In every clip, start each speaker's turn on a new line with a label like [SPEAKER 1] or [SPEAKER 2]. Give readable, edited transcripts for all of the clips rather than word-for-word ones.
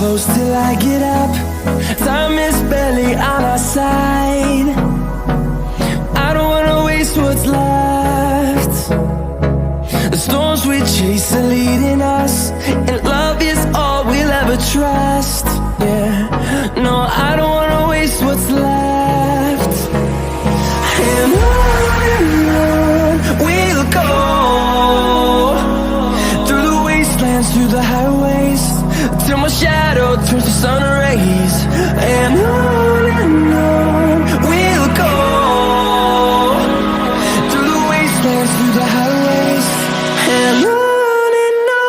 [SPEAKER 1] close till I get up. Time is barely on our side. I don't wanna waste what's left. The storms we chase are leading us, and love is all we'll ever trust. Yeah, no, I don't wanna waste what's left. And on we'll go, through the wastelands, through the highways, till my shadow turns to sun rays. And on we'll go, through the wastelands, through the highways, and on we'll go.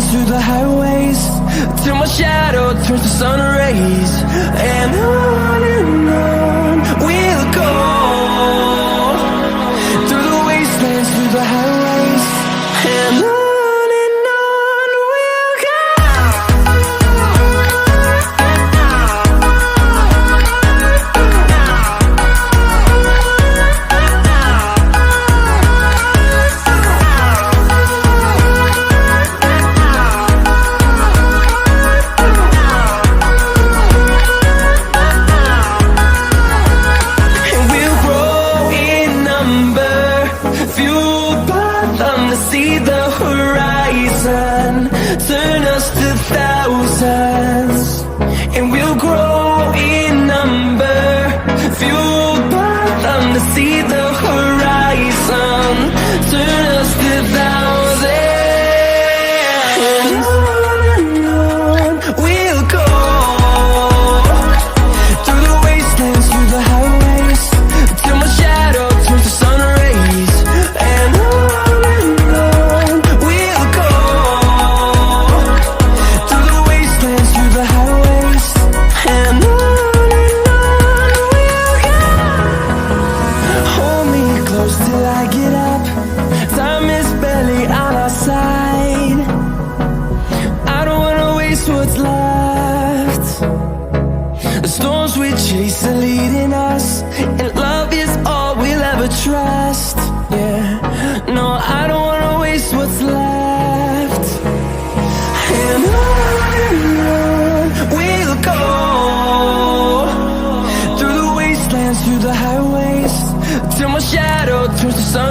[SPEAKER 1] Through the highways, till my shadow turns to sun rays. And on we'll go, through the wastelands, through the highways, and on we'll go. See the horizon, turn us to thousands, and we'll grow in number, fueled by them. To see the horizon, turn us to thousands, and on we'll go, through the wastelands, through the highways, till my shadow turns to sun rays. And till I get up, time is barely on our side. I don't wanna waste what's left. The storms we chase are leading us, and love is all we'll ever trust. Yeah, no, I don't wanna waste what's left. And on we'll go, through the wastelands, through the highways, till my shadow turns to sun